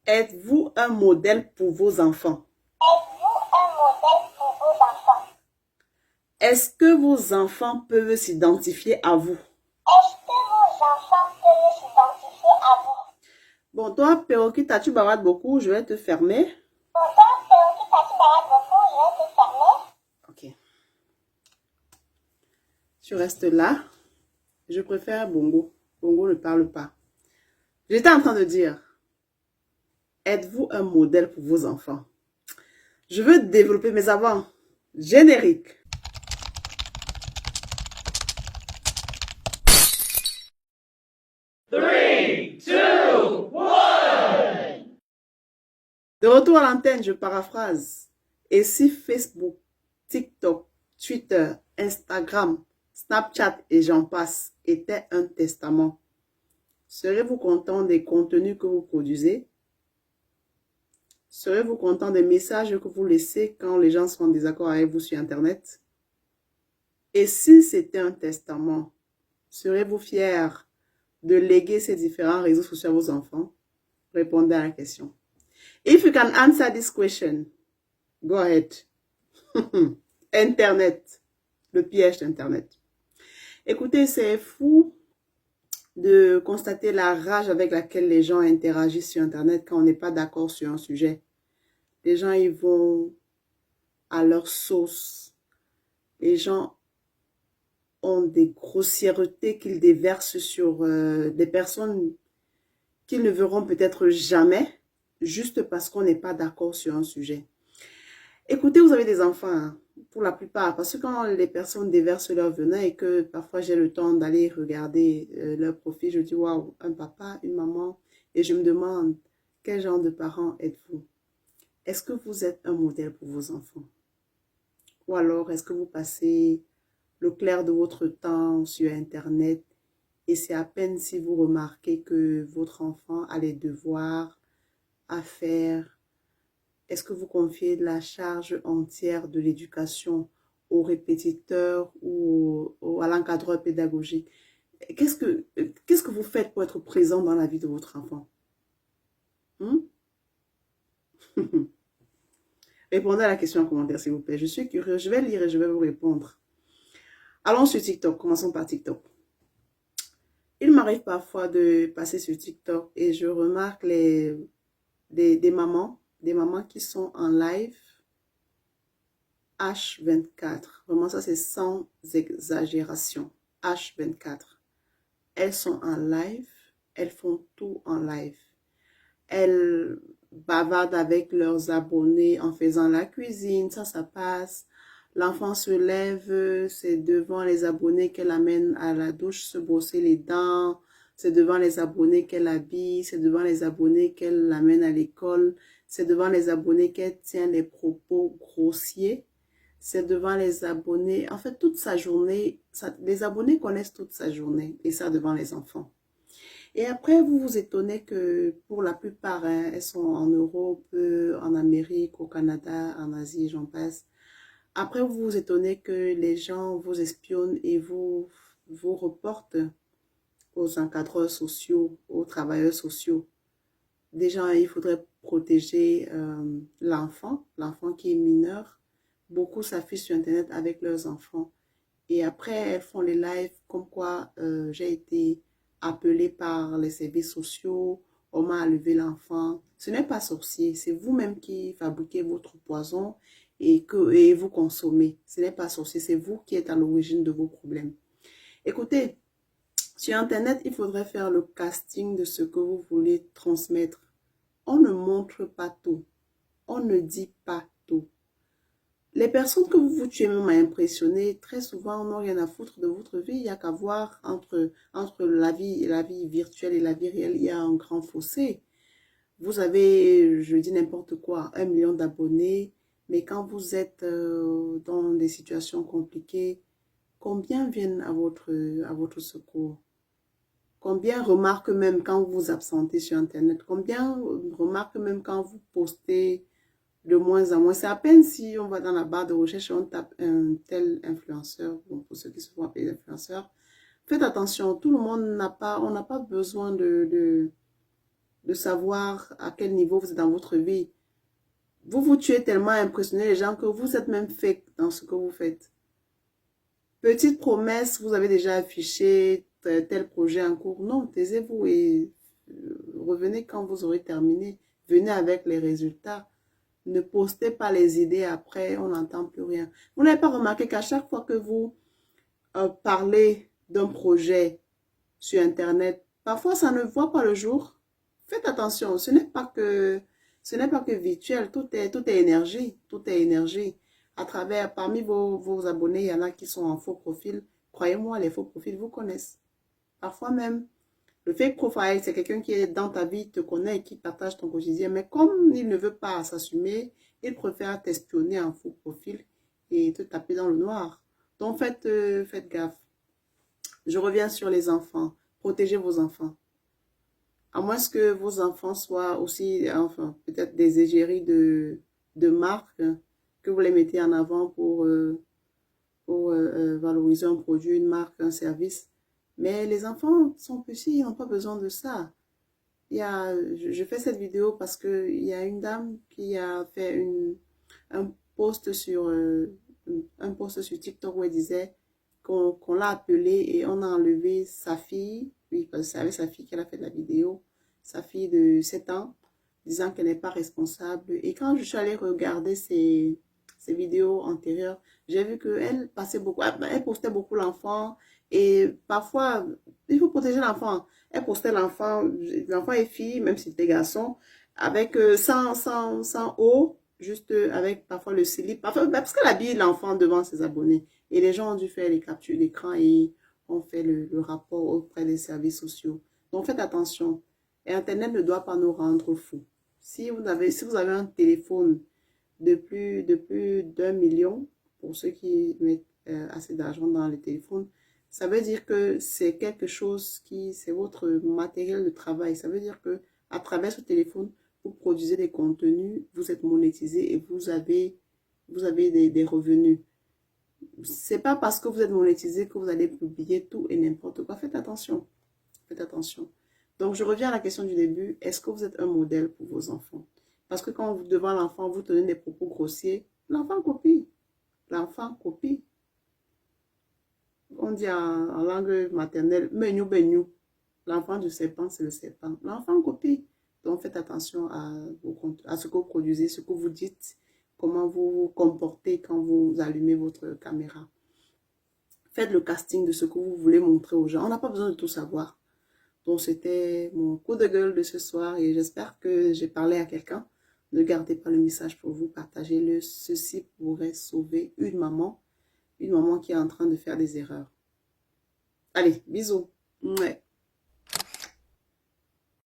Êtes-vous un modèle pour vos enfants? Êtes-vous un modèle pour vos enfants? Est-ce que vos enfants peuvent s'identifier à vous? Est-ce que vos enfants peuvent s'identifier à vous? Bon, toi, Perroquet, tu bavardes beaucoup, je vais te fermer. Pourtant, Théophile, tu bavardes beaucoup, je vais te fermer. Ok. Tu restes là. Je préfère Bongo. Bongo ne parle pas. J'étais en train de dire, êtes-vous un modèle pour vos enfants? Je veux développer mes avant. Générique. Three, two, one. De retour à l'antenne, je paraphrase. Et si Facebook, TikTok, Twitter, Instagram, Snapchat et j'en passe étaient un testament, serez-vous content des contenus que vous produisez? Serez-vous content des messages que vous laissez quand les gens sont en désaccord avec vous sur Internet? Et si c'était un testament, serez-vous fier de léguer ces différents réseaux sociaux à vos enfants? Répondez à la question. If you can answer this question, go ahead. Internet, le piège d'Internet. Écoutez, c'est fou de constater la rage avec laquelle les gens interagissent sur Internet quand on n'est pas d'accord sur un sujet. Les gens, ils vont à leur sauce. Les gens ont des grossièretés qu'ils déversent sur des personnes qu'ils ne verront peut-être jamais, juste parce qu'on n'est pas d'accord sur un sujet. Écoutez, vous avez des enfants, hein, pour la plupart, parce que quand les personnes déversent leur venin et que parfois j'ai le temps d'aller regarder leur profil, je dis waouh, un papa, une maman, et je me demande quel genre de parents êtes-vous? Est-ce que vous êtes un modèle pour vos enfants? Ou alors est-ce que vous passez le clair de votre temps sur Internet et c'est à peine si vous remarquez que votre enfant a les devoirs à faire? Est-ce que vous confiez la charge entière de l'éducation au répétiteur ou à l'encadreur pédagogique? Qu'est-ce que vous faites pour être présent dans la vie de votre enfant? Hmm? Répondez à la question en commentaire, s'il vous plaît. Je suis curieux, je vais lire et je vais vous répondre. Allons sur TikTok, commençons par TikTok. Il m'arrive parfois de passer sur TikTok et je remarque des mamans qui sont en live H24. Vraiment, ça c'est sans exagération. H24. Elles sont en live, elles font tout en live. Elles bavardent avec leurs abonnés en faisant la cuisine, ça passe. L'enfant se lève, c'est devant les abonnés qu'elle amène à la douche se brosser les dents, c'est devant les abonnés qu'elle habille, c'est devant les abonnés qu'elle amène à l'école, c'est devant les abonnés qu'elle tient des propos grossiers, c'est devant les abonnés, en fait toute sa journée, les abonnés connaissent toute sa journée et ça devant les enfants. Et après, vous vous étonnez que pour la plupart, hein, elles sont en Europe, en Amérique, au Canada, en Asie, j'en passe. Après, vous vous étonnez que les gens vous espionnent et vous reportent aux encadreurs sociaux, aux travailleurs sociaux. Déjà, il faudrait protéger l'enfant qui est mineur. Beaucoup s'affichent sur Internet avec leurs enfants. Et après, elles font les lives comme quoi j'ai été appelée par les services sociaux, on m'a enlevé l'enfant. Ce n'est pas sorcier, c'est vous-même qui fabriquez votre poison et vous consommez. Ce n'est pas sorcier, c'est vous qui êtes à l'origine de vos problèmes. Écoutez, sur Internet, il faudrait faire le casting de ce que vous voulez transmettre. On ne montre pas tout, on ne dit pas tout. Les personnes que vous tuez même à impressionner, très souvent, n'ont rien à foutre de votre vie. Il n'y a qu'à voir entre la vie virtuelle et la vie réelle, il y a un grand fossé. Vous avez, je dis n'importe quoi, 1 million d'abonnés, mais quand vous êtes dans des situations compliquées, combien viennent à votre secours? Combien remarquent même quand vous vous absentez sur Internet? Combien remarquent même quand vous postez de moins en moins? C'est à peine si on va dans la barre de recherche et on tape un tel influenceur, bon, pour ceux qui se font appeler influenceurs. Faites attention, tout le monde n'a pas, on n'a pas besoin de savoir à quel niveau vous êtes dans votre vie. Vous vous tuez tellement à impressionner les gens que vous êtes même fake dans ce que vous faites. Petite promesse, vous avez déjà affiché tel projet en cours. Non, taisez-vous et revenez quand vous aurez terminé. Venez avec les résultats. Ne postez pas les idées après, on n'entend plus rien. Vous n'avez pas remarqué qu'à chaque fois que vous parlez d'un projet sur Internet, parfois ça ne voit pas le jour. Faites attention, ce n'est pas que virtuel, tout est énergie, tout est énergie. À travers, parmi vos abonnés, il y en a qui sont en faux profil. Croyez-moi, les faux profils vous connaissent. Parfois même, le fake profile, c'est quelqu'un qui est dans ta vie, te connaît et qui partage ton quotidien. Mais comme il ne veut pas s'assumer, il préfère t'espionner en faux profil et te taper dans le noir. Donc faites gaffe. Je reviens sur les enfants. Protégez vos enfants. À moins que vos enfants soient aussi, enfin, peut-être des égéries de marques, que vous les mettez en avant pour valoriser un produit, une marque, un service. Mais les enfants sont petits, ils n'ont pas besoin de ça. Je fais cette vidéo parce qu'il y a une dame qui a fait un post sur TikTok où elle disait qu'on l'a appelée et on a enlevé sa fille. Oui, parce que c'est avec sa fille qu'elle a fait la vidéo. Sa fille de 7 ans, disant qu'elle n'est pas responsable. Et quand je suis allée regarder ses vidéos antérieures, j'ai vu qu'elle passait beaucoup, elle postait beaucoup l'enfant. Et parfois, il faut protéger l'enfant. Elle postait l'enfant est fille, même si c'était garçon, avec sans haut, juste avec parfois le slip. Parce qu'elle habille l'enfant devant ses abonnés. Et les gens ont dû faire les captures d'écran et ont fait le rapport auprès des services sociaux. Donc faites attention. Et Internet ne doit pas nous rendre fous. Si vous avez un téléphone de plus d'1 million, pour ceux qui mettent assez d'argent dans le téléphone, ça veut dire que c'est quelque chose c'est votre matériel de travail. Ça veut dire que à travers ce téléphone, vous produisez des contenus, vous êtes monétisé et vous avez des revenus. C'est pas parce que vous êtes monétisé que vous allez publier tout et n'importe quoi. Faites attention. Faites attention. Donc, je reviens à la question du début. Est-ce que vous êtes un modèle pour vos enfants? Parce que quand devant l'enfant, vous tenez des propos grossiers, l'enfant copie. L'enfant copie. On dit en langue maternelle, menyou benyou. L'enfant du serpent, c'est le serpent. L'enfant copie. Donc, faites attention à ce que vous produisez, ce que vous dites, comment vous vous comportez quand vous allumez votre caméra. Faites le casting de ce que vous voulez montrer aux gens. On n'a pas besoin de tout savoir. Donc, c'était mon coup de gueule de ce soir et j'espère que j'ai parlé à quelqu'un. Ne gardez pas le message pour vous, partagez-le. Ceci pourrait sauver une maman qui est en train de faire des erreurs. Allez, bisous. Ouais.